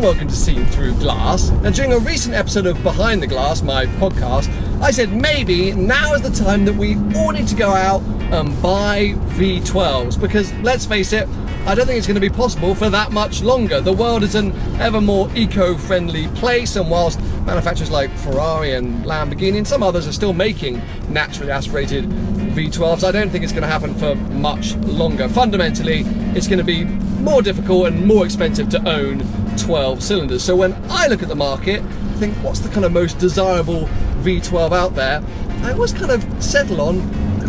welcome to Seeing Through Glass. Now, during a recent episode of Behind the Glass, my podcast, I said maybe now is the time that we all need to go out and buy V12s, because let's face it, I don't think it's going to be possible for that much longer. The world is an ever more eco-friendly place, and whilst manufacturers like Ferrari and Lamborghini and some others are still making naturally aspirated V12s, I don't think it's going to happen for much longer. Fundamentally, it's going to be more difficult and more expensive to own 12 cylinders. So when I look at the market, I think what's the kind of most desirable V12 out there, I always kind of settle on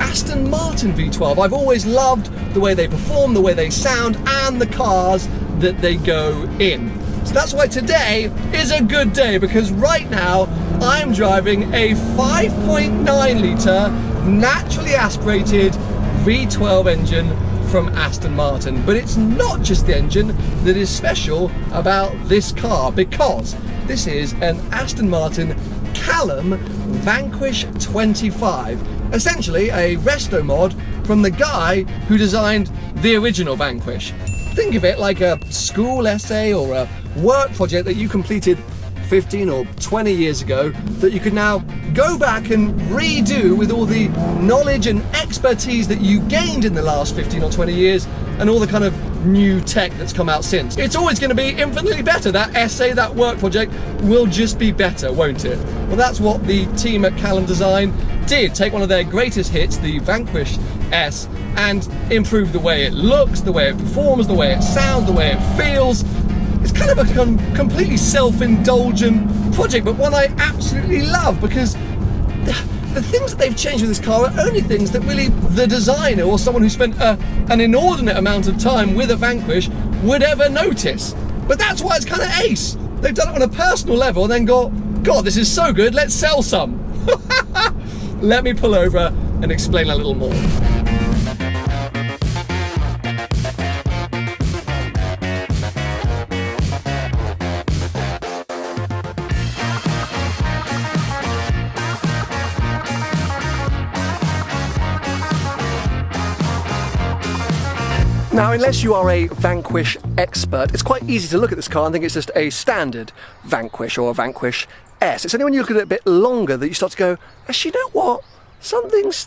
Aston Martin V12. I've always loved the way they perform, the way they sound, and the cars that they go in. So that's why today is a good day, because right now I'm driving a 5.9 litre naturally aspirated V12 engine from Aston Martin. But it's not just the engine that is special about this car, because this is an Aston Martin CALLUM Vanquish 25. Essentially a resto-mod from the guy who designed the original Vanquish. Think of it like a school essay or a work project that you completed 15 or 20 years ago that you could now go back and redo with all the knowledge and expertise that you gained in the last 15 or 20 years and all the kind of new tech that's come out since. It's always going to be infinitely better. That essay, that work project will just be better, won't it? Well, that's what the team at CALLUM Design did. Take one of their greatest hits, the Vanquish S, and improve the way it looks, the way it performs, the way it sounds, the way it feels. It's kind of a completely self-indulgent project, but one I absolutely love, because the things that they've changed with this car are only things that really the designer or someone who spent an inordinate amount of time with a Vanquish would ever notice. But that's why it's kind of ace. They've done it on a personal level and then got, God, this is so good, let's sell some. Let me pull over and explain a little more. Now, unless you are a Vanquish expert, it's quite easy to look at this car and think it's just a standard Vanquish or a Vanquish S. It's only when you look at it a bit longer that you start to go, actually, you know what? Something's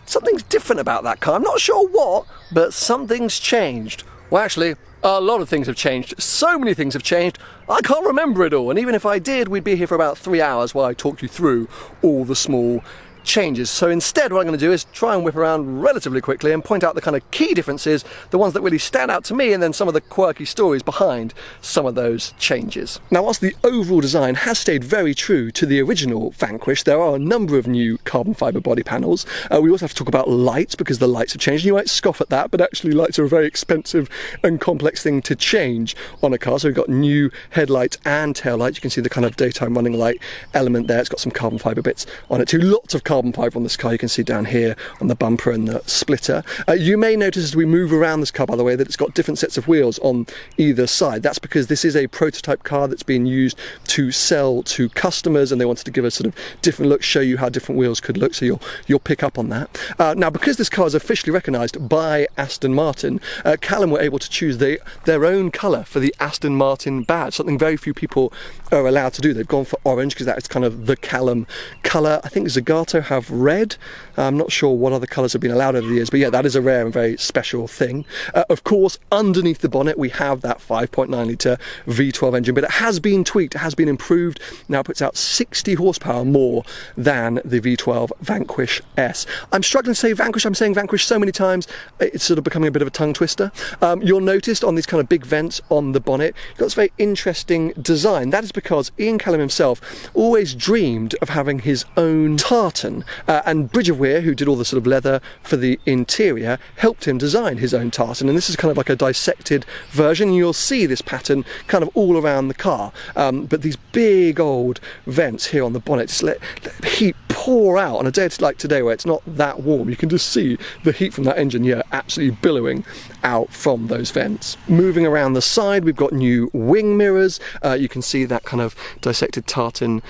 different about that car. I'm not sure what, but something's changed. Well, actually, a lot of things have changed. So many things have changed, I can't remember it all. And even if I did, we'd be here for about 3 hours while I talked you through all the small changes. So instead, what I'm going to do is try and whip around relatively quickly and point out the kind of key differences, the ones that really stand out to me, and then some of the quirky stories behind some of those changes. Now, whilst the overall design has stayed very true to the original Vanquish, there are a number of new carbon fibre body panels. We also have to talk about lights, because the lights have changed. You might scoff at that, but actually lights are a very expensive and complex thing to change on a car. So we've got new headlights and tail lights. You can see the kind of daytime running light element there. It's got some carbon fibre bits on it too. Lots of carbon fibre on this car. You can see down here on the bumper and the splitter. You may notice as we move around this car, by the way, that it's got different sets of wheels on either side. That's because this is a prototype car that's being used to sell to customers, and they wanted to give a sort of different look, show you how different wheels could look, so you'll pick up on that. Now, because this car is officially recognised by Aston Martin, CALLUM were able to choose their own colour for the Aston Martin badge, something very few people are allowed to do. They've gone for orange because that is kind of the CALLUM colour. I think Zagato have red. I'm not sure what other colours have been allowed over the years, but yeah, that is a rare and very special thing. Of course, underneath the bonnet we have that 5.9 litre V12 engine, but it has been tweaked, it has been improved. Now it puts out 60 horsepower more than the V12 Vanquish S. I'm struggling to say Vanquish, I'm saying Vanquish so many times, it's sort of becoming a bit of a tongue twister. You'll notice on these kind of big vents on the bonnet, you've got this very interesting design. That is because Ian CALLUM himself always dreamed of having his own tartan, and Bridge of Weir, who did all the sort of leather for the interior, helped him design his own tartan, and this is kind of like a dissected version. You'll see this pattern kind of all around the car, but these big old vents here on the bonnet just let heat pour out on a day like today where it's not that warm. You can just see the heat from that engine, yeah, absolutely billowing out from those vents. Moving around the side, we've got new wing mirrors. You can see that kind of dissected tartan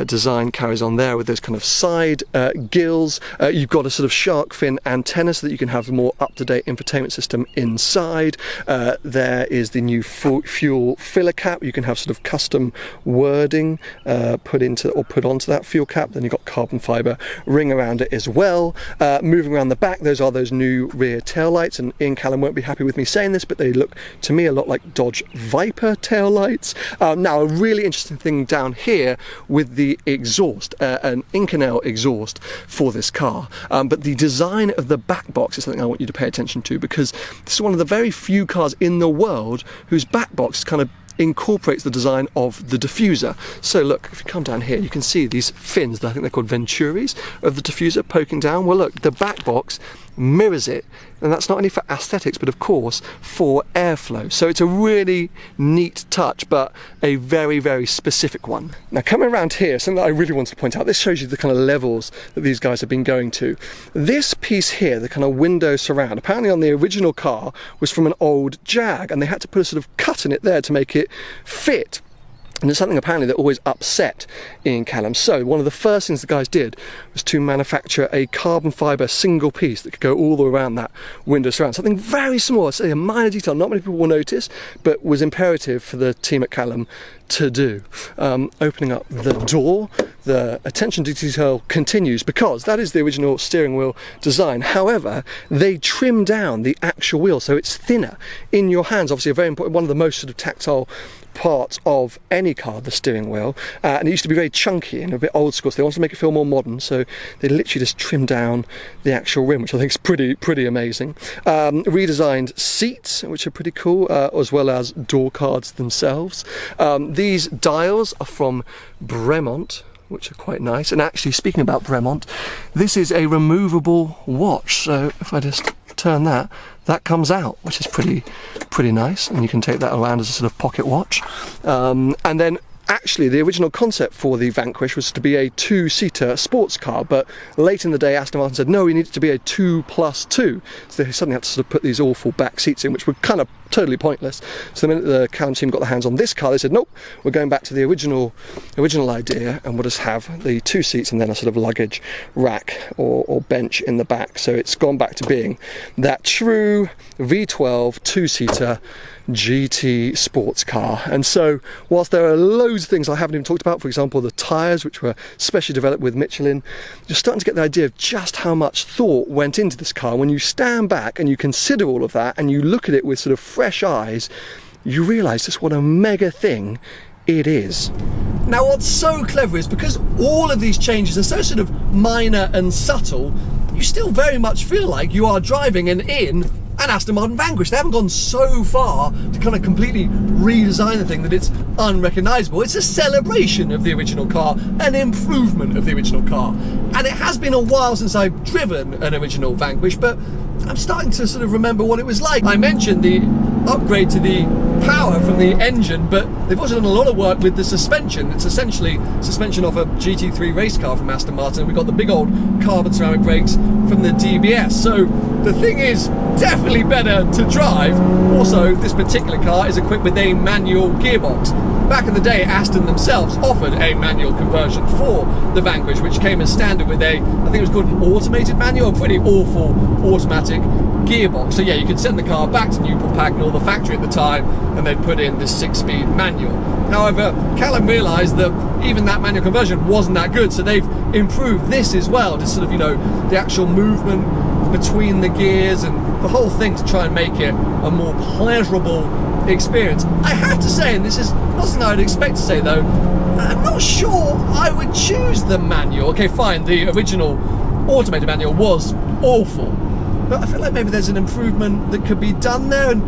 design carries on there with those kind of side gills. You've got a sort of shark fin antenna so that you can have a more up-to-date infotainment system inside. There is the new fuel filler cap. You can have sort of custom wording put onto that fuel cap. Then you've got carbon fibre ring around it as well. Moving around the back, those are those new rear tail lights, and Ian Callum won't be happy with me saying this, but they look to me a lot like Dodge Viper tail lights. Now, a really interesting thing down here with the exhaust, an Inconel exhaust for this car, but the design of the back box is something I want you to pay attention to, because this is one of the very few cars in the world whose back box kind of incorporates the design of the diffuser. So look, if you come down here, you can see these fins, I think they're called Venturis, of the diffuser poking down. Well look, the back box mirrors it, and that's not only for aesthetics but of course for airflow. So it's a really neat touch, but a very, very specific one. Now coming around here, something that I really wanted to point out, this shows you the kind of levels that these guys have been going to. This piece here, the kind of window surround, apparently on the original car was from an old Jag, and they had to put a sort of cut in it there to make it fit. And it's something apparently that always upset Ian Callum. So one of the first things the guys did was to manufacture a carbon fibre single piece that could go all the way around that window surround. Something very small, it's a minor detail, not many people will notice, but was imperative for the team at Callum to do. Opening up the door, the attention to detail continues, because that is the original steering wheel design. However, they trim down the actual wheel so it's thinner in your hands. Obviously a very important, one of the most sort of tactile parts of any car, the steering wheel, and it used to be very chunky and a bit old school, so they wanted to make it feel more modern, so they literally just trimmed down the actual rim, which I think is pretty amazing. Redesigned seats, which are pretty cool, as well as door cards themselves. These dials are from Bremont, which are quite nice. And actually, speaking about Bremont, this is a removable watch, so if I just turn that comes out, which is pretty nice, and you can take that around as a sort of pocket watch. And then actually the original concept for the Vanquish was to be a two-seater sports car, but late in the day Aston Martin said no, we need it to be a 2+2, so they suddenly had to sort of put these awful back seats in, which were kind of totally pointless. So the minute the Callum team got their hands on this car, they said nope, we're going back to the original idea, and we'll just have the two seats and then a sort of luggage rack or bench in the back. So it's gone back to being that true V12 two-seater GT sports car. And so whilst there are loads of things I haven't even talked about, for example the tyres, which were specially developed with Michelin, you're starting to get the idea of just how much thought went into this car. When you stand back and you consider all of that and you look at it with sort of fresh eyes, you realise just what a mega thing it is. Now what's so clever is because all of these changes are so sort of minor and subtle, you still very much feel like you are driving an Aston Martin Vanquish. They haven't gone so far to kind of completely redesign the thing that it's unrecognisable. It's a celebration of the original car, an improvement of the original car. And it has been a while since I've driven an original Vanquish, but I'm starting to sort of remember what it was like. I mentioned the upgrade to the power from the engine, but they've also done a lot of work with the suspension. It's essentially suspension of a GT3 race car from Aston Martin. We've got the big old carbon ceramic brakes from the DBS. So the thing is definitely better to drive. Also, this particular car is equipped with a manual gearbox. Back in the day, Aston themselves offered a manual conversion for the Vanquish, which came as standard with I think it was called an automated manual, a pretty awful automatic gearbox. So yeah, you could send the car back to Newport Pagnell, the factory at the time, and they'd put in this 6-speed manual. However, Callum realised that even that manual conversion wasn't that good, so they've improved this as well, just sort of, the actual movement between the gears and the whole thing to try and make it a more pleasurable experience. I have to say, and this is not something I'd expect to say though, I'm not sure I would choose the manual. Okay, fine, the original automated manual was awful, but I feel like maybe there's an improvement that could be done there, and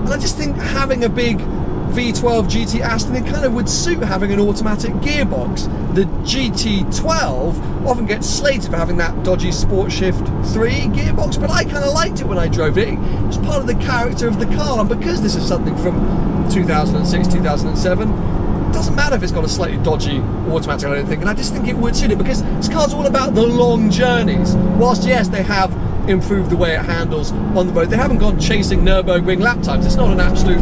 I just think having a big V12 GT Aston, it kind of would suit having an automatic gearbox. The GT12 often gets slated for having that dodgy Sport Shift 3 gearbox, but I kind of liked it when I drove it. It was part of the character of the car, and because this is something from 2006, 2007, doesn't matter if it's got a slightly dodgy automatic, I don't think, and I just think it would suit it, because this car's all about the long journeys. Whilst yes, they have improved the way it handles on the road, they haven't gone chasing Nürburgring lap times. It's not an absolute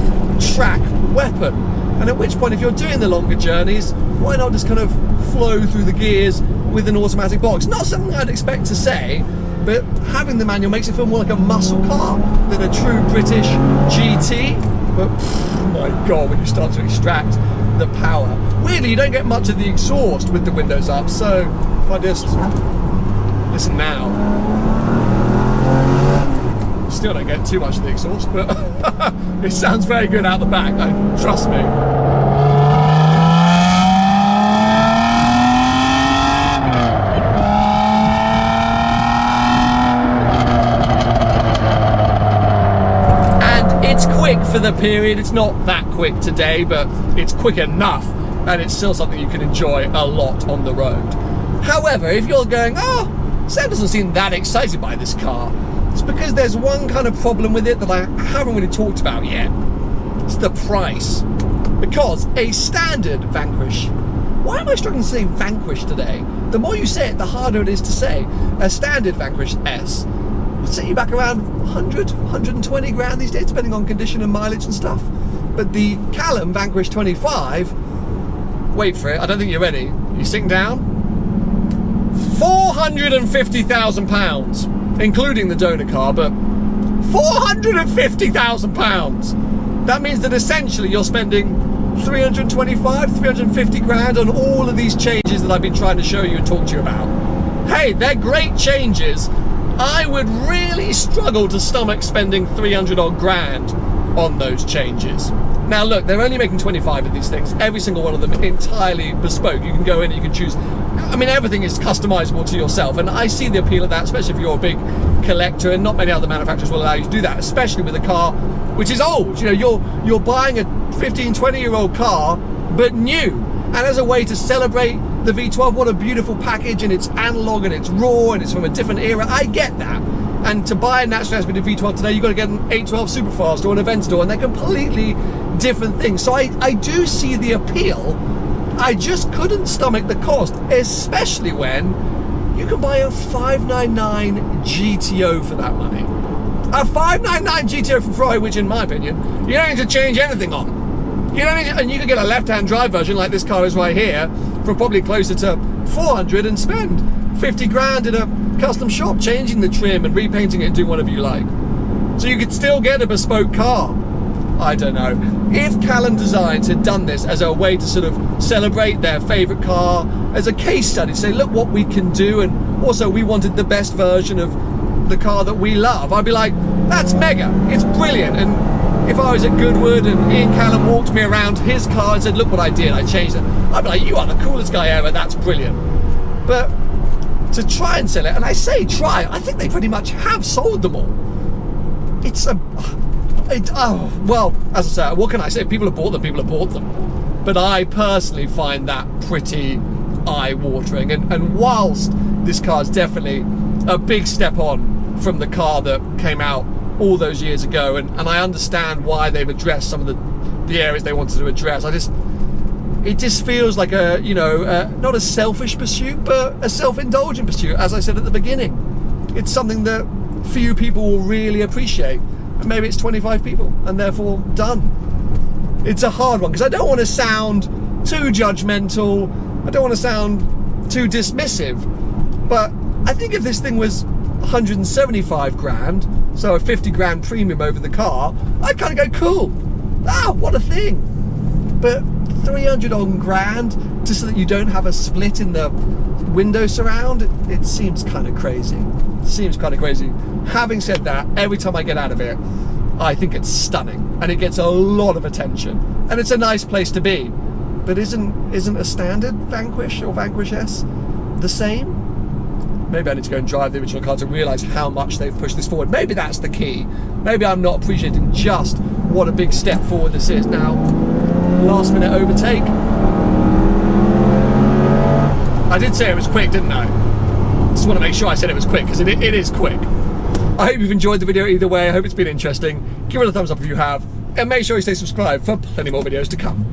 track weapon. And at which point, if you're doing the longer journeys, why not just kind of flow through the gears with an automatic box? Not something I'd expect to say, but having the manual makes it feel more like a muscle car than a true British GT. But my God, when you start to extract the power, weirdly you don't get much of the exhaust with the windows up. So if I just listen now, still don't get too much of the exhaust, but it sounds very good out the back, trust me. And it's quick for the period. It's not that quick today, but it's quick enough, and it's still something you can enjoy a lot on the road. However, if you're going, oh, Sam doesn't seem that excited by this car, it's because there's one kind of problem with it that I haven't really talked about yet. It's the price. Because a standard Vanquish, why am I struggling to say Vanquish today? The more you say it, the harder it is to say. A standard Vanquish S would set you back around 100, 120 grand these days, depending on condition and mileage and stuff. But the CALLUM Vanquish 25, wait for it, I don't think you're ready. You sitting down? £450,000. Including the donor car, but £450,000. That means that essentially you're spending 325, 350 grand on all of these changes that I've been trying to show you and talk to you about. Hey, they're great changes. I would really struggle to stomach spending 300 odd grand on those changes. Now look, they're only making 25 of these things, every single one of them entirely bespoke. You can go in and you can choose. I mean, everything is customizable to yourself, and I see the appeal of that, especially if you're a big collector, and not many other manufacturers will allow you to do that, especially with a car which is old. You know, you're buying a 15, 20-year-old car, but new. And as a way to celebrate the V12, what a beautiful package, and it's analog and it's raw and it's from a different era. I get that. And to buy a naturally aspirated V12 today, you've got to get an 812 Superfast or an Aventador, and they're completely different things. So I do see the appeal. I just couldn't stomach the cost, especially when you can buy a 599 GTO for that money. A 599 GTO from Ferrari, which in my opinion, you don't need to change anything on. You don't need to, and you can get a left-hand drive version like this car is right here for probably closer to 400 and spend 50 grand in a custom shop, changing the trim and repainting it and doing whatever you like. So you could still get a bespoke car. I don't know. If CALLUM Designs had done this as a way to sort of celebrate their favorite car, as a case study, say, look what we can do, and also we wanted the best version of the car that we love, I'd be like, that's mega, it's brilliant. And if I was at Goodwood and Ian Callum walked me around his car and said, look what I did, I changed it, I'd be like, you are the coolest guy ever, that's brilliant. But to try and sell it, and I say try, I think they pretty much have sold them all. It's a... well, as I say, what can I say? People have bought them, people have bought them. But I personally find that pretty eye-watering. And whilst this car is definitely a big step on from the car that came out all those years ago, and I understand why they've addressed some of the areas they wanted to address, it just feels like a, you know, not a selfish pursuit, but a self-indulgent pursuit, as I said at the beginning. It's something that few people will really appreciate. And maybe it's 25 people, and therefore done. It's a hard one, because I don't want to sound too judgmental, I don't want to sound too dismissive, but I think if this thing was 175 grand, so a 50 grand premium over the car, I'd kind of go, cool, what a thing. But 300 odd grand, just so that you don't have a split in the window surround, it seems kind of crazy. Seems kind of crazy. Having said that, every time I get out of it, I think it's stunning, and it gets a lot of attention, and it's a nice place to be. But isn't a standard Vanquish or Vanquish S the same? Maybe I need to go and drive the original car to realise how much they've pushed this forward. Maybe that's the key. Maybe I'm not appreciating just what a big step forward this is. Now, last minute overtake. I did say it was quick, didn't I? Just want to make sure I said it was quick, because it is quick. I hope you've enjoyed the video either way. I hope it's been interesting. Give it a thumbs up if you have, and make sure you stay subscribed for plenty more videos to come.